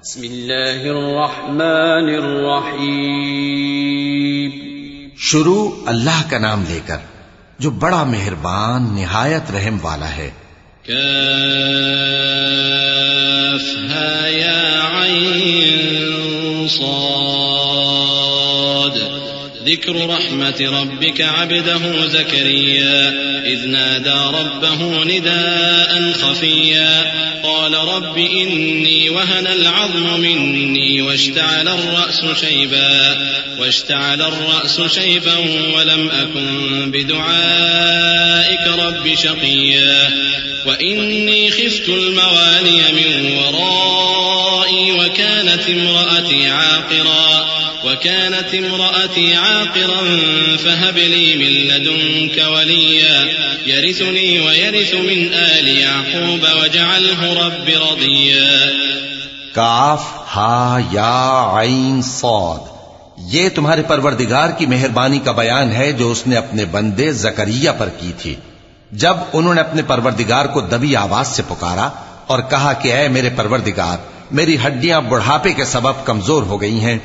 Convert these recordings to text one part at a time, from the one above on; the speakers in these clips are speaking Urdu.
بسم اللہ الرحمن الرحیم. شروع اللہ کا نام لے کر جو بڑا مہربان نہایت رحم والا ہے. كافها يا عين صاد ذكر رحمة ربك عبده زكريا إذ نادى ربه نداء خفيا قال رب إني وهن العظم مني واشتعل الرأس شيبا ولم أكن بدعائك رب شقيا وإني خفت الموالي من ورائي وكانت امرأتي عاقرا فهب لي من لدنك وليا يرثني ويرث من آل يعقوب واجعله رب رضيا. کاف ہا یا عین صاد، یہ تمہارے پروردگار کی مہربانی کا بیان ہے جو اس نے اپنے بندے زکریا پر کی تھی جب انہوں نے اپنے پروردگار کو دبی آواز سے پکارا اور کہا کہ اے میرے پروردگار، میری ہڈیاں بڑھاپے کے سبب کمزور ہو گئی ہیں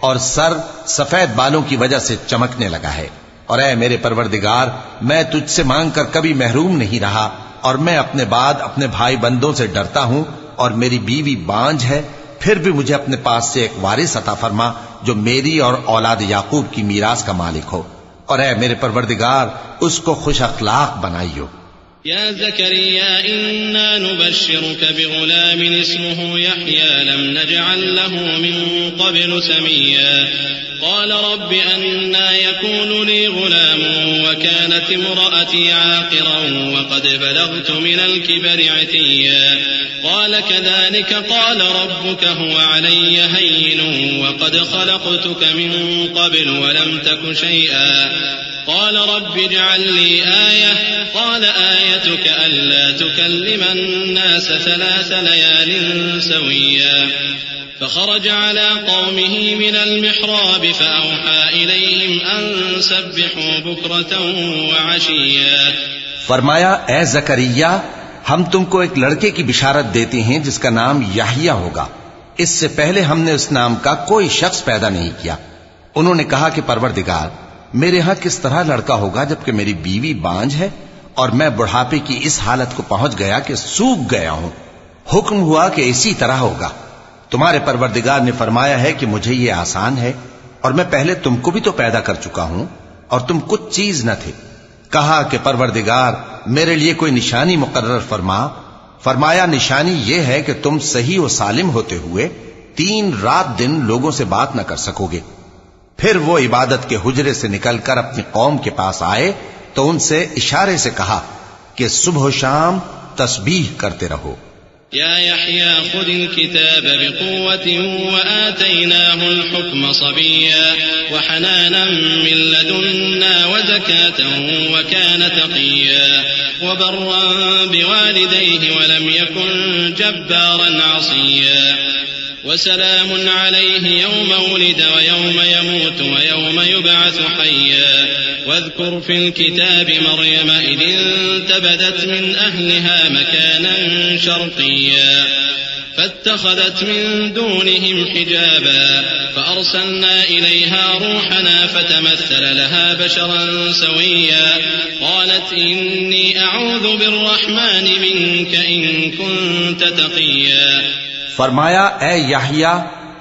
اور سر سفید بالوں کی وجہ سے چمکنے لگا ہے، اور اے میرے پروردگار، میں تجھ سے مانگ کر کبھی محروم نہیں رہا اور میں اپنے بعد اپنے بھائی بندوں سے ڈرتا ہوں اور میری بیوی بانجھ ہے، پھر بھی مجھے اپنے پاس سے ایک وارث عطا فرما جو میری اور اولاد یعقوب کی میراث کا مالک ہو، اور اے میرے پروردگار اس کو خوش اخلاق بنائیو. يا زكريا إنا نبشرك بغلام اسمه يحيى لم نجعل له من قبل سميا قال رب أنا يكون لي غلام وكانت امرأتي عاقرا وقد بلغت من الكبر عتيا قال كذلك قال ربك هو علي هين وقد خلقتك من قبل ولم تك شيئا قال رب اجعل لي آية قال آيتك ألا تكلم الناس 3 ليال سويا فخرج على قومه من المحراب فأوحى إليهم أن سبحوا بكرة وعشيا. فرمایا اے زکریا، ہم تم کو ایک لڑکے کی بشارت دیتے ہیں جس کا نام یحییٰ ہوگا. اس سے پہلے ہم نے اس نام کا کوئی شخص پیدا نہیں کیا. انہوں نے کہا کہ پروردگار، میرے ہاں کس طرح لڑکا ہوگا جبکہ میری بیوی بانجھ ہے اور میں بڑھاپے کی اس حالت کو پہنچ گیا کہ سوکھ گیا ہوں. حکم ہوا کہ اسی طرح ہوگا. تمہارے پروردگار نے فرمایا ہے کہ مجھے یہ آسان ہے اور میں پہلے تم کو بھی تو پیدا کر چکا ہوں اور تم کچھ چیز نہ تھے. کہا کہ پروردگار میرے لیے کوئی نشانی مقرر فرما. فرمایا نشانی یہ ہے کہ تم صحیح و سالم ہوتے ہوئے 3 رات دن لوگوں سے بات نہ کر سکو گے. پھر وہ عبادت کے حجرے سے نکل کر اپنی قوم کے پاس آئے تو ان سے اشارے سے کہا کہ صبح و شام تسبیح کرتے رہو. يا يحيى خذ الكتاب بقوة وآتيناه الحكم صبيا وحنانا من لدنا وزكاة وكان تقيا وبرا بوالديه ولم يكن جبارا عصيا وسلام عليه يوم ولد ويوم يموت ويوم يبعث حيا واذكر في الكتاب مريم إذ انتبذت من أهلها مكانا شرقيا فاتخذت من دونهم حجابا فأرسلنا إليها روحنا فتمثل لها بشرا سويا قالت إني أعوذ بالرحمن منك إن كنت تقيا. فرمایا اے یحییٰ،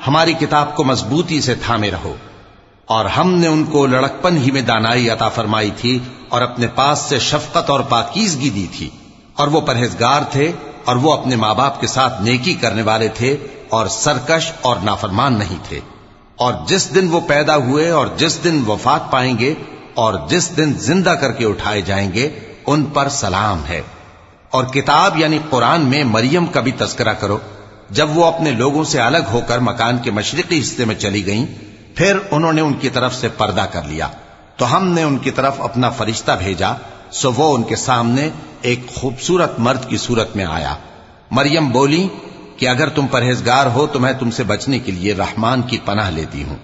ہماری کتاب کو مضبوطی سے تھامے رہو، اور ہم نے ان کو لڑکپن ہی میں دانائی عطا فرمائی تھی اور اپنے پاس سے شفقت اور پاکیزگی دی تھی، اور وہ پرہیزگار تھے اور وہ اپنے ماں باپ کے ساتھ نیکی کرنے والے تھے اور سرکش اور نافرمان نہیں تھے. اور جس دن وہ پیدا ہوئے اور جس دن وفات پائیں گے اور جس دن زندہ کر کے اٹھائے جائیں گے ان پر سلام ہے. اور کتاب یعنی قرآن میں مریم کا بھی تذکرہ کرو. جب وہ اپنے لوگوں سے الگ ہو کر مکان کے مشرقی حصے میں چلی گئیں پھر انہوں نے ان کی طرف سے پردہ کر لیا تو ہم نے ان کی طرف اپنا فرشتہ بھیجا سو وہ ان کے سامنے ایک خوبصورت مرد کی صورت میں آیا. مریم بولی کہ اگر تم پرہیزگار ہو تو میں تم سے بچنے کے لیے رحمان کی پناہ لیتی ہوں.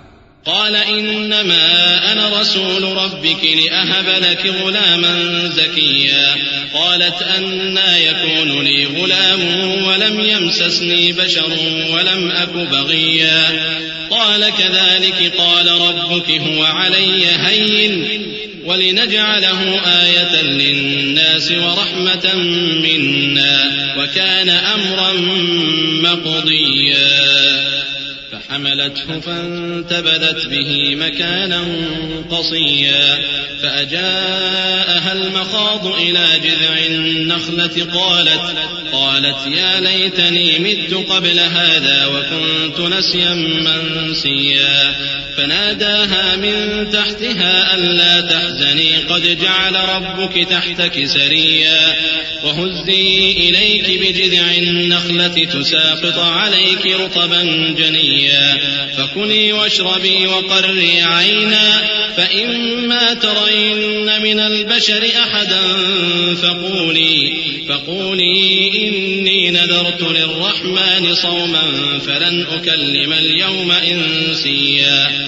قال إنما أنا رسول ربك لأهب لك غلاما زكيا قالت أنى يكون لي غلام ولم يمسسني بشر ولم أك بغيا قال كذلك قال ربك هو علي هين ولنجعله آية للناس ورحمة منا وكان أمرا مقضيا فحملته فانتبذت به مكانا قصيا فأجاءها المخاض إلى جذع النخلة قالت يا ليتني مت قبل هذا وكنت نسيا منسيا فناداها من تحتها ألا تحزني قد جعل ربك تحتك سريا وهزي إليك بجذع النخلة تساقط عليك رطبا جنيا فكلي واشربي وقري عينا فإما ترين من البشر أحدا فقولي إني نذرت للرحمن صوما فلن أكلم اليوم إنسيا.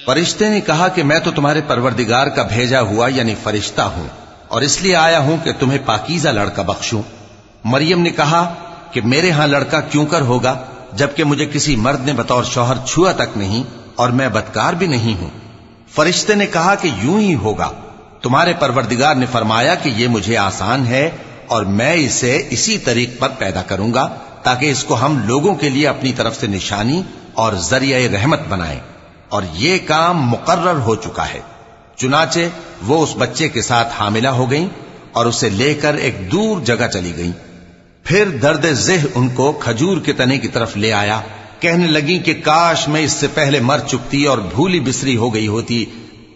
فرشتے نے کہا کہ میں تو تمہارے پروردگار کا بھیجا ہوا یعنی فرشتہ ہوں اور اس لیے آیا ہوں کہ تمہیں پاکیزہ لڑکا بخشوں. مریم نے کہا کہ میرے ہاں لڑکا کیوں کر ہوگا جبکہ مجھے کسی مرد نے بطور شوہر چھوا تک نہیں اور میں بدکار بھی نہیں ہوں. فرشتے نے کہا کہ یوں ہی ہوگا. تمہارے پروردگار نے فرمایا کہ یہ مجھے آسان ہے اور میں اسے اسی طریق پر پیدا کروں گا تاکہ اس کو ہم لوگوں کے لیے اپنی طرف سے نشانی اور ذریعہ رحمت بنائیں. اور یہ کام مقرر ہو چکا ہے. چنانچہ وہ اس بچے کے ساتھ حاملہ ہو گئیں اور اسے لے کر ایک دور جگہ چلی گئیں. پھر درد ذہ ان کو کھجور کے تنے کی طرف لے آیا. کہنے لگیں کہ کاش میں اس سے پہلے مر چکتی اور بھولی بسری ہو گئی ہوتی.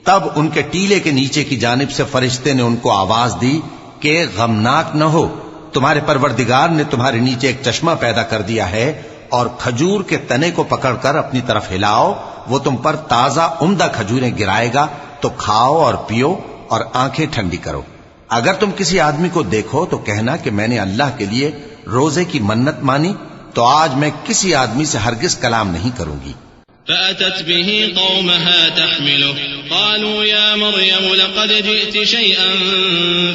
تب ان کے ٹیلے کے نیچے کی جانب سے فرشتے نے ان کو آواز دی کہ غمناک نہ ہو، تمہارے پروردگار نے تمہارے نیچے ایک چشمہ پیدا کر دیا ہے اور کھجور کے تنے کو پکڑ کر اپنی طرف ہلاؤ، وہ تم پر تازہ عمدہ کھجوریں گرائے گا، تو کھاؤ اور پیو اور آنکھیں ٹھنڈی کرو. اگر تم کسی آدمی کو دیکھو تو کہنا کہ میں نے اللہ کے لیے روزے کی منت مانی، تو آج میں کسی آدمی سے ہرگز کلام نہیں کروں گی. فأتت به قومها تحمله قالوا يا مريم لقد جئت شيئا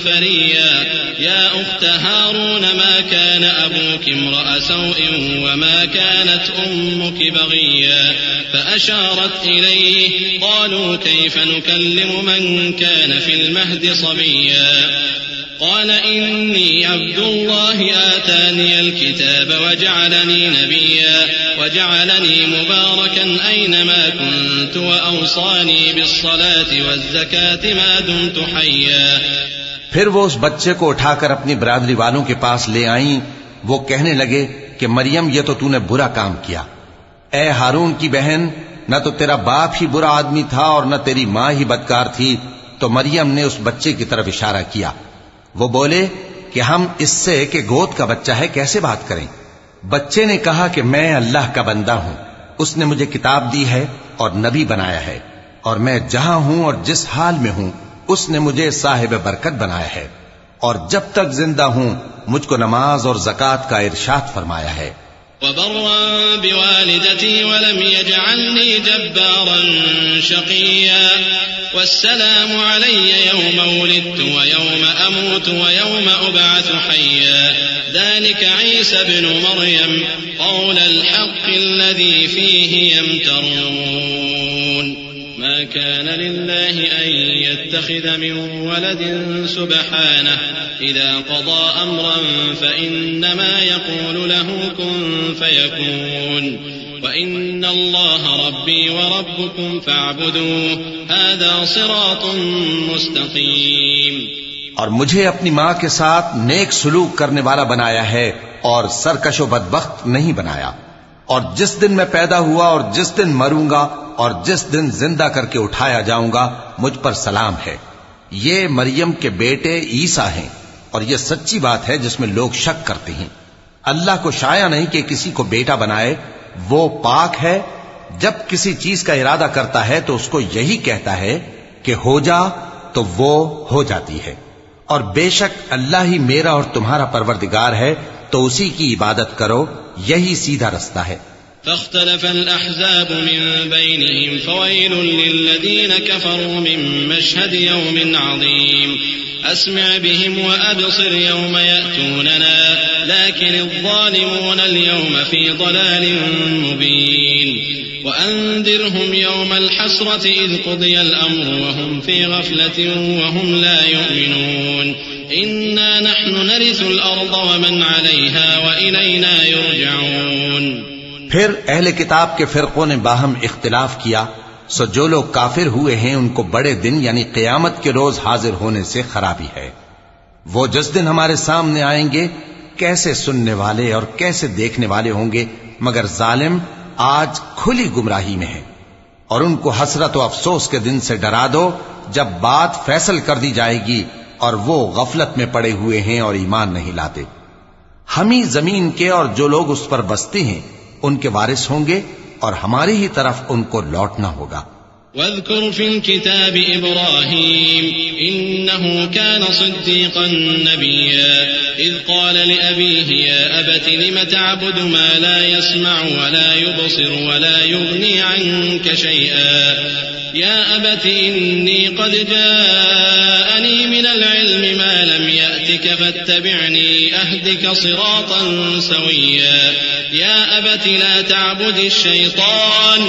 فريا يا أخت هارون ما كان أبوك امرأ سوء وما كانت أمك بغيا فأشارت إليه قالوا كيف نكلم من كان في المهد صبيا قال إني عبد الله آتاني الكتاب وجعلني نبيا وجعلني مباركا أينما كنت وأوصاني بالصلاة والزكاة ما دمت حيا. پھر وہ اس بچے کو اٹھا کر اپنی برادری والوں کے پاس لے آئیں. وہ کہنے لگے کہ مریم یہ تو نے برا کام کیا. اے ہارون کی بہن، نہ تو تیرا باپ ہی برا آدمی تھا اور نہ تیری ماں ہی بدکار تھی. تو مریم نے اس بچے کی طرف اشارہ کیا. وہ بولے کہ ہم اس سے کہ گود کا بچہ ہے کیسے بات کریں. بچے نے کہا کہ میں اللہ کا بندہ ہوں، اس نے مجھے کتاب دی ہے اور نبی بنایا ہے، اور میں جہاں ہوں اور جس حال میں ہوں اس نے مجھے صاحب برکت بنایا ہے، اور جب تک زندہ ہوں مجھ کو نماز اور زکوٰۃ کا ارشاد فرمایا ہے. وبرا بوالدتي ولم يجعلني جبارا شقيا والسلام علي يوم ولدت ويوم أموت ويوم أبعث حيا ذلك عيسى ابن مريم قول الحق الذي فيه يمترون ما كان لله أن يتخذ من ولد سبحانه إذا قضى أمرا فإنما يقول له كن فيكون وإن الله ربي وربكم فاعبدوه هذا صراط مستقيم. اور مجھے اپنی ماں کے ساتھ نیک سلوک کرنے والا بنایا ہے اور سرکش و بدبخت نہیں بنایا. اور جس دن میں پیدا ہوا اور جس دن مروں گا اور جس دن زندہ کر کے اٹھایا جاؤں گا مجھ پر سلام ہے. یہ مریم کے بیٹے عیسیٰ ہیں اور یہ سچی بات ہے جس میں لوگ شک کرتے ہیں. اللہ کو شایع نہیں کہ کسی کو بیٹا بنائے، وہ پاک ہے. جب کسی چیز کا ارادہ کرتا ہے تو اس کو یہی کہتا ہے کہ ہو جا تو وہ ہو جاتی ہے. اور بے شک اللہ ہی میرا اور تمہارا پروردگار ہے، تو اسی کی عبادت کرو، یہی سیدھا رستہ ہے. فاختلف الأحزاب من بينهم فويل للذين كفروا من مشهد يوم عظيم أسمع بهم وأبصر يوم يأتوننا لكن الظالمون اليوم في ضلال مبين وأنذرهم يوم الحسرة إذ قضي الأمر وهم في غفلة وهم لا يؤمنون إنا نحن نرث الأرض ومن عليها وإلينا يرجعون. پھر اہل کتاب کے فرقوں نے باہم اختلاف کیا، سو جو لوگ کافر ہوئے ہیں ان کو بڑے دن یعنی قیامت کے روز حاضر ہونے سے خرابی ہے. وہ جس دن ہمارے سامنے آئیں گے کیسے سننے والے اور کیسے دیکھنے والے ہوں گے، مگر ظالم آج کھلی گمراہی میں ہے. اور ان کو حسرت و افسوس کے دن سے ڈرا دو جب بات فیصل کر دی جائے گی اور وہ غفلت میں پڑے ہوئے ہیں اور ایمان نہیں لاتے. ہم ہی زمین کے اور جو لوگ اس پر بستے ہیں ان کے وارث ہوں گے اور ہماری ہی طرف ان کو لوٹنا ہوگا. واذكر في الكتاب إبراهيم إنه كان صديقا نبيا إذ قال لأبيه يا أبت لم تعبد ما لا يسمع ولا يبصر ولا يغني عنك شيئا يا أبت إني قد جاءني من العلم ما لم يأتك فاتبعني أهدك صراطا سويا يا أبت لا تعبد الشيطان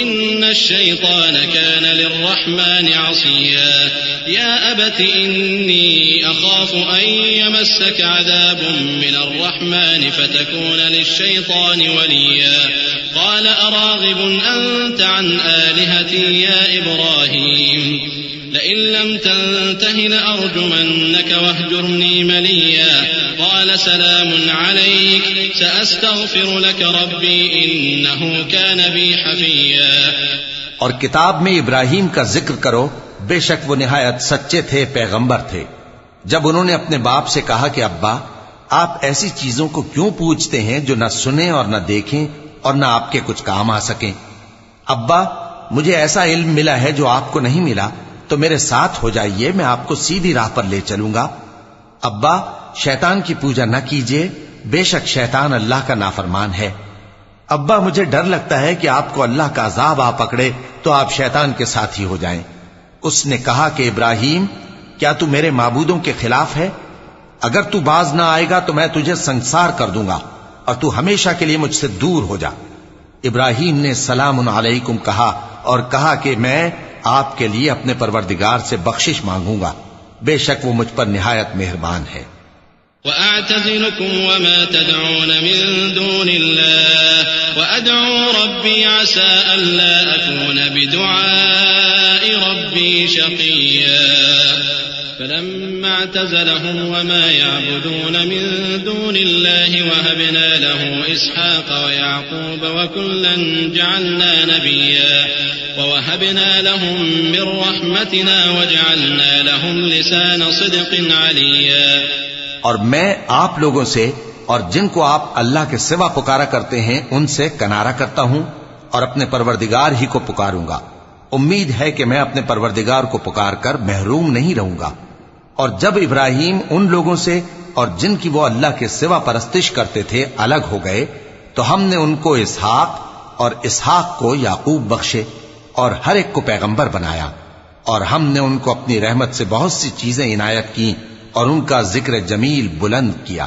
إن الشيطان كان للرحمن عصيا يا أبت إني أخاف أن يمسك عذاب من الرحمن فتكون للشيطان وليا قال أراغب أنت عن آلهتي يا إبراهيم لئن لم تنته لأرجمنك واهجرني مليا قال سلام عليك سأستغفر لك ربي إنه كان بي حفيا. اور کتاب میں ابراہیم کا ذکر کرو، بے شک وہ نہایت سچے تھے، پیغمبر تھے. جب انہوں نے اپنے باپ سے کہا کہ ابا آپ ایسی چیزوں کو کیوں پوچھتے ہیں جو نہ سنیں اور نہ دیکھیں اور نہ آپ کے کچھ کام آ سکیں. ابا مجھے ایسا علم ملا ہے جو آپ کو نہیں ملا، تو میرے ساتھ ہو جائیے، میں آپ کو سیدھی راہ پر لے چلوں گا. ابا شیطان کی پوجا نہ کیجیے، بے شک شیطان اللہ کا نافرمان ہے. ابا مجھے ڈر لگتا ہے کہ آپ کو اللہ کا عذاب آ پکڑے تو آپ شیطان کے ساتھی ہو جائیں. اس نے کہا کہ ابراہیم کیا تو میرے معبودوں کے خلاف ہے؟ اگر تو باز نہ آئے گا تو میں تجھے سنسار کر دوں گا اور تو ہمیشہ کے لیے مجھ سے دور ہو جا. ابراہیم نے سلام علیکم کہا اور کہا کہ میں آپ کے لیے اپنے پروردگار سے بخشش مانگوں گا، بے شک وہ مجھ پر نہایت مہربان ہے. وأعتزلكم وما تدعون من دون الله وأدعو ربي عسى ألا أكون بدعاء ربي شقيا. فلما اعتزلهم وما يعبدون من دون الله وهبنا له إسحاق ويعقوب وكلا جعلنا نبيا ووهبنا لهم من رحمتنا وجعلنا لهم لسان صدق عليا. اور میں آپ لوگوں سے اور جن کو آپ اللہ کے سوا پکارا کرتے ہیں ان سے کنارہ کرتا ہوں اور اپنے پروردگار ہی کو پکاروں گا. امید ہے کہ میں اپنے پروردگار کو پکار کر محروم نہیں رہوں گا. اور جب ابراہیم ان لوگوں سے اور جن کی وہ اللہ کے سوا پرستش کرتے تھے الگ ہو گئے تو ہم نے ان کو اسحاق اور اسحاق کو یعقوب بخشے اور ہر ایک کو پیغمبر بنایا. اور ہم نے ان کو اپنی رحمت سے بہت سی چیزیں عنایت کی اور ان کا ذکر جمیل بلند کیا.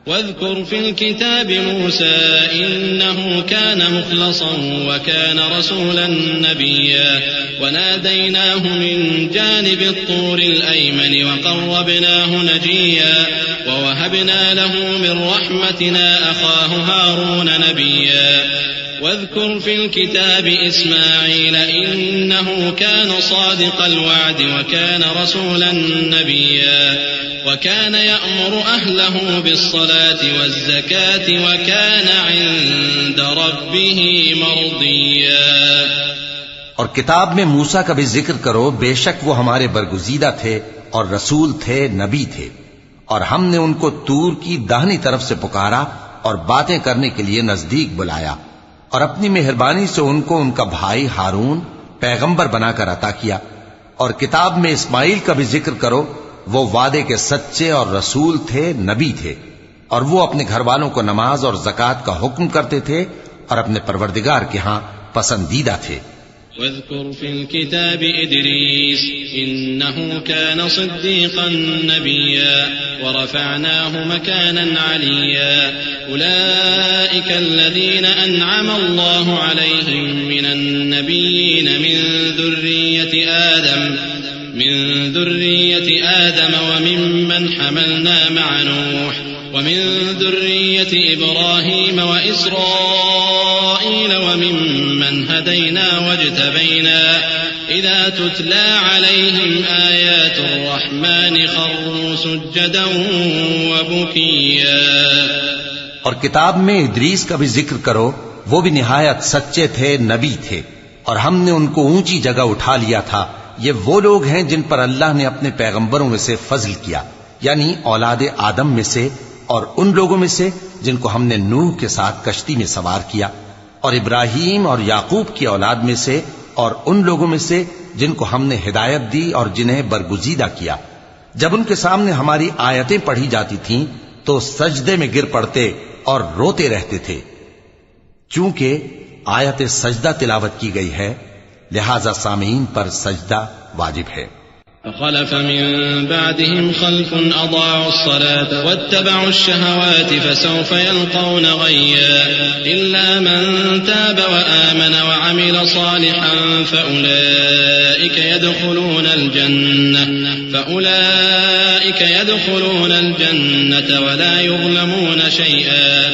واذكر في الكتاب موسى إنه كان مخلصا وكان رسولا نبيا وناديناه من جانب الطور الأيمن وقربناه نجيا ووهبنا له من رحمتنا أخاه هارون نبيا. واذكر في الكتاب إسماعيل إنه كان صادق الوعد وكان رسولا نبيا وكان يأمر أهله بالصلاة والزكاة وكان عند ربه مرضيا. اور کتاب میں موسیٰ کا بھی ذکر کرو، بے شک وہ ہمارے برگزیدہ تھے اور رسول تھے، نبی تھے. اور ہم نے ان کو طور کی داہنی طرف سے پکارا اور باتیں کرنے کے لیے نزدیک بلایا اور اپنی مہربانی سے ان کو ان کا بھائی ہارون پیغمبر بنا کر عطا کیا. اور کتاب میں اسماعیل کا بھی ذکر کرو، وہ وعدے کے سچے اور رسول تھے، نبی تھے. اور وہ اپنے گھر والوں کو نماز اور زکوٰۃ کا حکم کرتے تھے اور اپنے پروردگار کے ہاں پسندیدہ تھے۔ واذكر في الكتاب إدريس إنه كان صديقا نبيا ورفعناه مكانا عليا أولئك الذين أنعم الله عليهم من النبيين من ذرية آدم وممن حملنا مع نوح ومن ذرية إبراهيم وإسرائيل وممن هدينا واجتبينا إذا تتلى عليهم آيات الرحمن خروا سجدا وبكيا۔ اور کتاب میں ادریس کا بھی ذکر کرو، وہ بھی نہایت سچے تھے، نبی تھے، اور ہم نے ان کو اونچی جگہ اٹھا لیا تھا۔ یہ وہ لوگ ہیں جن پر اللہ نے اپنے پیغمبروں میں سے فضل کیا، یعنی اولاد آدم میں سے، اور ان لوگوں میں سے جن کو ہم نے نوح کے ساتھ کشتی میں سوار کیا، اور ابراہیم اور یعقوب کی اولاد میں سے، اور ان لوگوں میں سے جن کو ہم نے ہدایت دی اور جنہیں برگزیدہ کیا۔ جب ان کے سامنے ہماری آیتیں پڑھی جاتی تھیں تو سجدے میں گر پڑتے اور روتے رہتے تھے۔ چونکہ آیت سجدہ تلاوت کی گئی ہے، لہذا سامعین پر سجدہ واجب ہے۔ فخلف من بعدهم خلف أضاعوا الصلاة واتبعوا الشهوات فسوف يلقون غيا إلا من تاب وآمن وعمل صالحا فأولئك يدخلون الجنة ولا يظلمون شيئا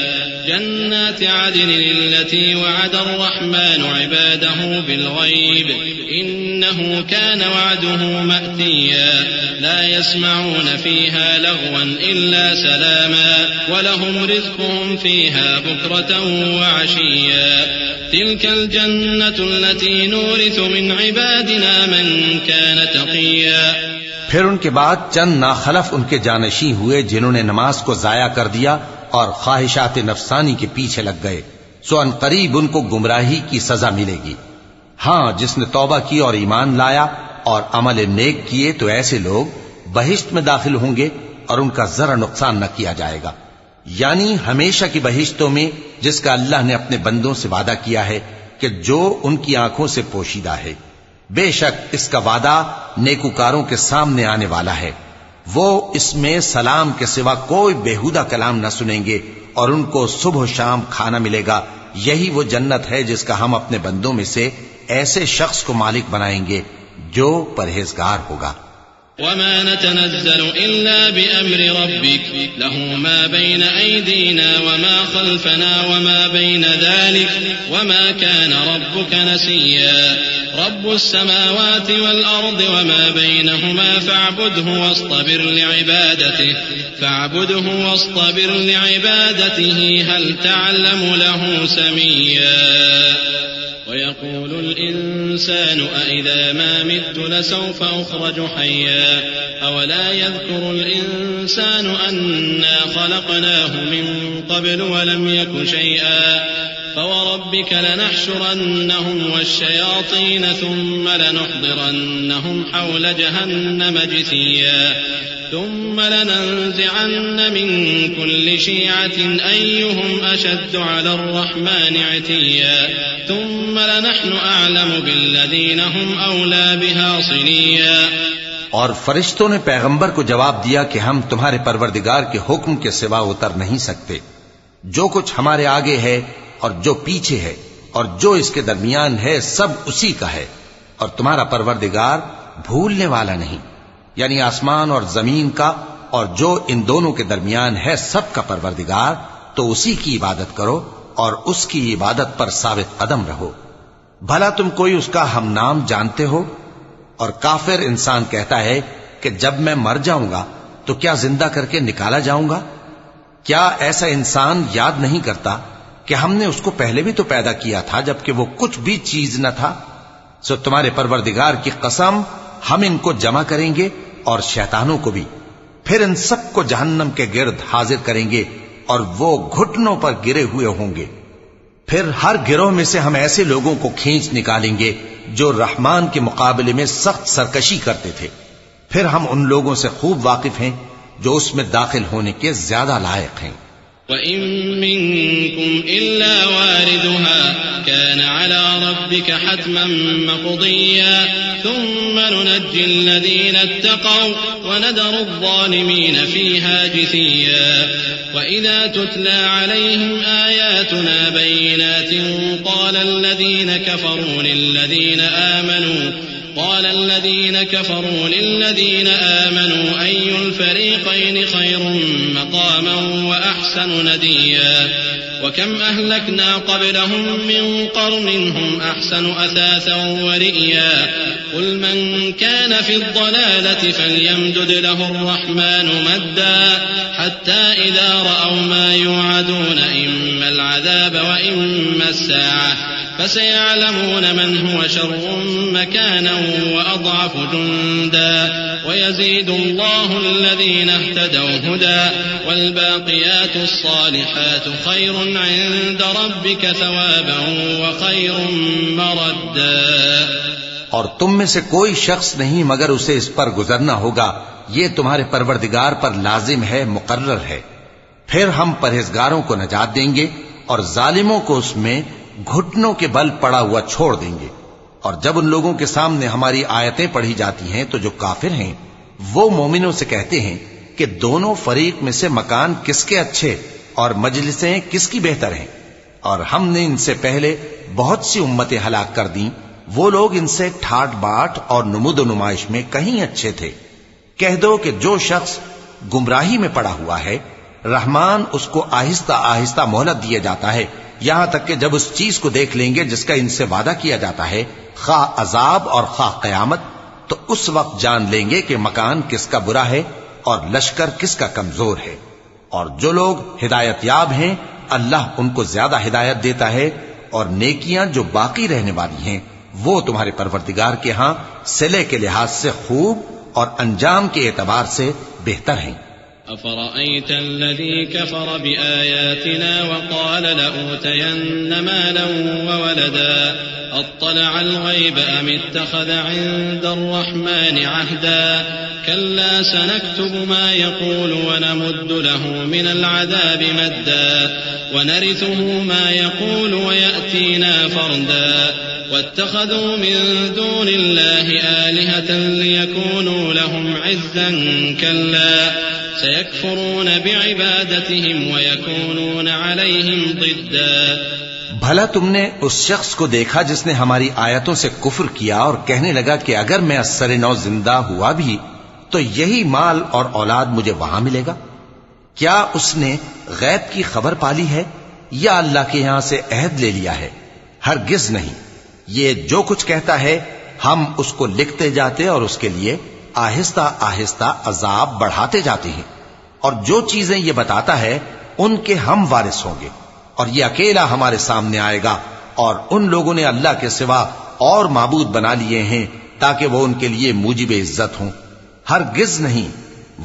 جنات عدن التي وعد الرحمن عباده بالغيب إنه كان وعده مأتيا لا يسمعون فيها لغوا إلا سلاما ولهم رزقهم فيها بكرة وعشيا تلك الجنة التي نورث من عبادنا من كان تقيا۔ پھر ان کے بعد چند ناخلف ان کے جانشین ہوئے جنہوں نے نماز کو ضائع کر دیا اور خواہشات نفسانی کے پیچھے لگ گئے، سو ان قریب ان کو گمراہی کی سزا ملے گی۔ ہاں، جس نے توبہ کی اور ایمان لایا اور عمل نیک کیے تو ایسے لوگ بہشت میں داخل ہوں گے اور ان کا ذرا نقصان نہ کیا جائے گا، یعنی ہمیشہ کی بہشتوں میں جس کا اللہ نے اپنے بندوں سے وعدہ کیا ہے کہ جو ان کی آنکھوں سے پوشیدہ ہے۔ بے شک اس کا وعدہ نیکوکاروں کے سامنے آنے والا ہے، وہ اس میں سلام کے سوا کوئی بیہودہ کلام نہ سنیں گے اور ان کو صبح و شام کھانا ملے گا۔ یہی وہ جنت ہے جس کا ہم اپنے بندوں میں سے ایسے شخص کو مالک بنائیں گے جو پرہیزگار ہوگا۔ وما نتنزل إلا بأمر ربك له ما بين أيدينا وما خلفنا وما بين ذلك وما كان ربك نسيا رب السماوات والأرض وما بينهما فاعبده واصطبر لعبادته هل تعلم له سميا ويقول الإنسان أإذا ما مت لسوف أخرج حيا أولا يذكر الإنسان أنا خلقناه من قبل ولم يك شيئا فوربك لنحشرنهم والشياطين ثم لنحضرنهم حول جهنم جثيا ثم لننزعن من كل شيعة أيهم أشد على الرحمن عتيا ثم لنحن أعلم بالذين هم أولى بها صليا۔ اور فرشتوں نے پیغمبر کو جواب دیا کہ ہم تمہارے پروردگار کے حکم کے سوا اتر نہیں سکتے، جو کچھ ہمارے آگے ہے اور جو پیچھے ہے اور جو اس کے درمیان ہے سب اسی کا ہے، اور تمہارا پروردگار بھولنے والا نہیں، یعنی آسمان اور زمین کا اور جو ان دونوں کے درمیان ہے سب کا پروردگار، تو اسی کی عبادت کرو اور اس کی عبادت پر ثابت قدم رہو۔ بھلا تم کوئی اس کا ہم نام جانتے ہو؟ اور کافر انسان کہتا ہے کہ جب میں مر جاؤں گا تو کیا زندہ کر کے نکالا جاؤں گا؟ کیا ایسا انسان یاد نہیں کرتا کہ ہم نے اس کو پہلے بھی تو پیدا کیا تھا جبکہ وہ کچھ بھی چیز نہ تھا؟ سو تمہارے پروردگار کی قسم ہم ان کو جمع کریں گے اور شیطانوں کو بھی، پھر ان سب کو جہنم کے گرد حاضر کریں گے اور وہ گھٹنوں پر گرے ہوئے ہوں گے۔ پھر ہر گروہ میں سے ہم ایسے لوگوں کو کھینچ نکالیں گے جو رحمان کے مقابلے میں سخت سرکشی کرتے تھے، پھر ہم ان لوگوں سے خوب واقف ہیں جو اس میں داخل ہونے کے زیادہ لائق ہیں۔ وَإِن مِّنكُمْ إِلَّا وَارِدُهَا كَانَ عَلَى رَبِّكَ حَتْمًا مَّقْضِيًّا ثُمَّ نُنَجِّي الَّذِينَ اتَّقَوْا وَنَذَرُ الظَّالِمِينَ فِيهَا جِثِيًّا وَإِذَا تُتْلَى عَلَيْهِمْ آيَاتُنَا بَيِّنَاتٍ قَالَ الَّذِينَ كَفَرُوا لِلَّذِينَ آمَنُوا أَيُّ الْفَرِيقَيْنِ خَيْرٌ مَّقَامًا وَأَحْسَنُ نَدِيًّا وَكَمْ أَهْلَكْنَا قَبْلَهُم مِّن قَرْنٍ هُمْ أَحْسَنُ أَثَاثًا وَرِئْيًا قُلْ مَن كَانَ فِي الضَّلَالَةِ فَلْيَمْدُدْ لَهُ الرَّحْمَٰنُ مَدًّا حَتَّىٰ إِذَا رَأَوْا مَا يُوعَدُونَ إِمَّا الْعَذَابَ وَإِمَّا السَّاعَةَ فسيعلمون من هو شر مكانا وأضعف جندا ويزيد الله الذين اهتدوا هدى والباقيات الصالحات خير عند ربك ثوابا وخير مردا. اور تم میں سے کوئی شخص نہیں مگر اسے اس پر گزرنا ہوگا، یہ تمہارے پروردگار پر لازم ہے، مقرر ہے. پھر ہم پرہیزگاروں کو نجات دیں گے اور ظالموں کو اس میں گھٹنوں کے بل پڑا ہوا چھوڑ دیں گے. اور جب ان لوگوں کے سامنے ہماری آیتیں پڑھی جاتی ہیں تو جو کافر ہیں وہ مومنوں سے کہتے ہیں کہ دونوں فریق میں سے مکان کس کے اچھے اور مجلسیں کس کی بہتر ہیں، اور ہم نے ان سے پہلے بہت سی امتیں ہلاک کر دیں، وہ لوگ ان سے ٹھاٹ باٹ اور نمود و نمائش میں کہیں اچھے تھے. کہہ دو کہ جو شخص گمراہی میں پڑا ہوا ہے رحمان اس کو آہستہ آہستہ مہلت دیا جاتا ہے، یہاں تک کہ جب اس چیز کو دیکھ لیں گے جس کا ان سے وعدہ کیا جاتا ہے، خواہ عذاب اور خواہ قیامت، تو اس وقت جان لیں گے کہ مکان کس کا برا ہے اور لشکر کس کا کمزور ہے. اور جو لوگ ہدایت یاب ہیں اللہ ان کو زیادہ ہدایت دیتا ہے، اور نیکیاں جو باقی رہنے والی ہیں وہ تمہارے پروردگار کے ہاں صلے کے لحاظ سے خوب اور انجام کے اعتبار سے بہتر ہیں. أفرأيت الذي كفر بآياتنا وقال لأوتين مالا وولدا أطلع الغيب أم اتخذ عند الرحمن عهدا كلا سنكتب ما يقول ونمد له من العذاب مدا ونرثه ما يقول ويأتينا فردا واتخذوا من دون الله آلهة ليكونوا لهم عزا كلا سيكفرون بعبادتهم ويكونون عليهم ضدا. بھلا تم نے اس شخص کو دیکھا جس نے ہماری آیتوں سے کفر کیا اور کہنے لگا کہ اگر میں اثر نو زندہ ہوا بھی تو یہی مال اور اولاد مجھے وہاں ملے گا؟ کیا اس نے غیب کی خبر پالی ہے یا اللہ کے یہاں سے عہد لے لیا ہے؟ ہرگز نہیں. یہ جو کچھ کہتا ہے ہم اس کو لکھتے جاتے اور اس کے لیے آہستہ آہستہ عذاب بڑھاتے جاتے ہیں، اور جو چیزیں یہ بتاتا ہے ان کے ہم وارث ہوں گے، اور یہ اکیلا ہمارے سامنے آئے گا. اور ان لوگوں نے اللہ کے سوا اور معبود بنا لیے ہیں تاکہ وہ ان کے لیے موجب عزت ہوں. ہرگز نہیں،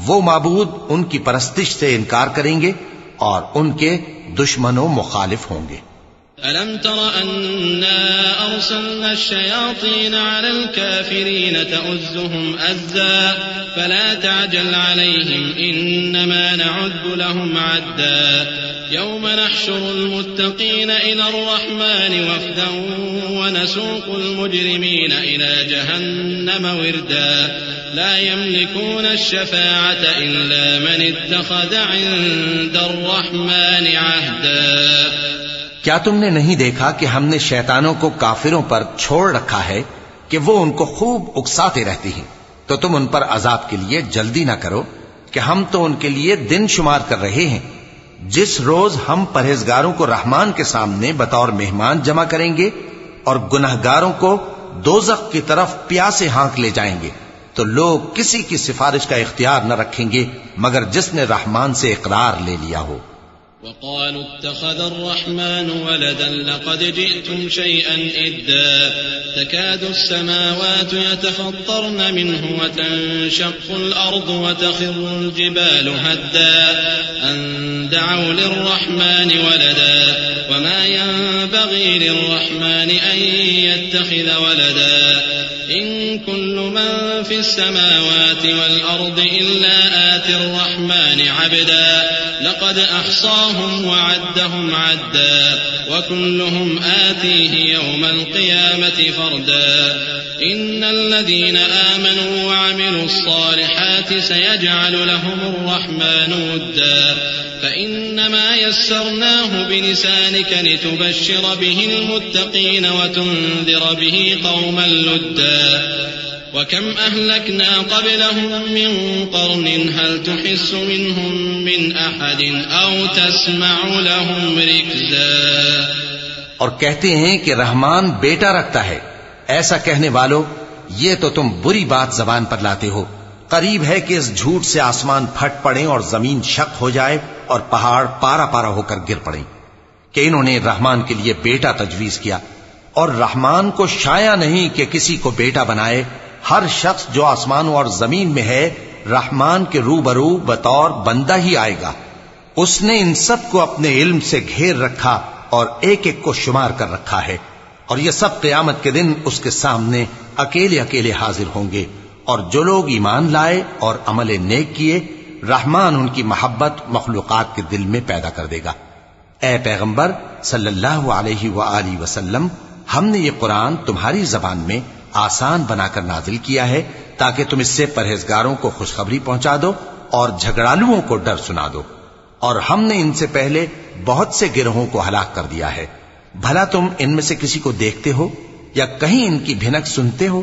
وہ معبود ان کی پرستش سے انکار کریں گے اور ان کے دشمنوں مخالف ہوں گے. ألم تر أنا أرسلنا الشياطين على الكافرين تؤزهم أزا فلا تعجل عليهم إنما نعد لهم عدا يوم نحشر المتقين إلى الرحمن وفدا ونسوق المجرمين إلى جهنم وردا لا يملكون الشفاعة إلا من اتخذ عند الرحمن عهدا. کیا تم نے نہیں دیکھا کہ ہم نے شیطانوں کو کافروں پر چھوڑ رکھا ہے کہ وہ ان کو خوب اکساتے رہتی ہیں؟ تو تم ان پر عذاب کے لیے جلدی نہ کرو کہ ہم تو ان کے لیے دن شمار کر رہے ہیں. جس روز ہم پرہیزگاروں کو رحمان کے سامنے بطور مہمان جمع کریں گے اور گنہگاروں کو دوزخ کی طرف پیاسے ہانک لے جائیں گے تو لوگ کسی کی سفارش کا اختیار نہ رکھیں گے مگر جس نے رحمان سے اقرار لے لیا ہو. وقالوا اتخذ الرحمن ولدا لقد جئتم شيئا إدا تكاد السماوات يتفطرن منه وتنشق الأرض وتخر الجبال هدا أن دعوا للرحمن ولدا وما ينبغي للرحمن أن يتخذ ولدا إن كل من في السماوات والأرض إلا آتي الرحمن عبدا لقد أحصاهم أحصاهم وعدهم عدا وكلهم آتيه يوم القيامة فردا إن الذين آمنوا وعملوا الصالحات سيجعل لهم الرحمن ودا فإنما يسرناه بلسانك لتبشر به المتقين وتنذر به قوما لدا وكم أهلكنا قبلهم من قرن هل تحس منهم من أحد أو تسمع لهم ركزا. اور کہتے ہیں کہ رحمان بیٹا رکھتا ہے. ایسا کہنے والو یہ تو تم بری بات زبان پر لاتے ہو. قریب ہے کہ اس جھوٹ سے آسمان پھٹ پڑیں اور زمین شق ہو جائے اور پہاڑ پارا پارا ہو کر گر پڑیں کہ انہوں نے رحمان کے لیے بیٹا تجویز کیا. اور رحمان کو شایع نہیں کہ کسی کو بیٹا بنائے. ہر شخص جو آسمانوں اور زمین میں ہے رحمان کے روبرو بطور بندہ ہی آئے گا. اس نے ان سب کو اپنے علم سے گھیر رکھا اور ایک ایک کو شمار کر رکھا ہے. اور یہ سب قیامت کے دن اس کے سامنے اکیلے اکیلے حاضر ہوں گے. اور جو لوگ ایمان لائے اور عمل نیک کیے رحمان ان کی محبت مخلوقات کے دل میں پیدا کر دے گا. اے پیغمبر صلی اللہ علیہ وآلہ وسلم، ہم نے یہ قرآن تمہاری زبان میں آسان بنا کر نازل کیا ہے تاکہ تم اس سے پرہیزگاروں کو خوشخبری پہنچا دو اور جھگڑالوؤں کو ڈر سنا دو. اور ہم نے ان سے پہلے بہت سے گروہوں کو ہلاک کر دیا ہے. بھلا تم ان میں سے کسی کو دیکھتے ہو یا کہیں ان کی بھنک سنتے ہو؟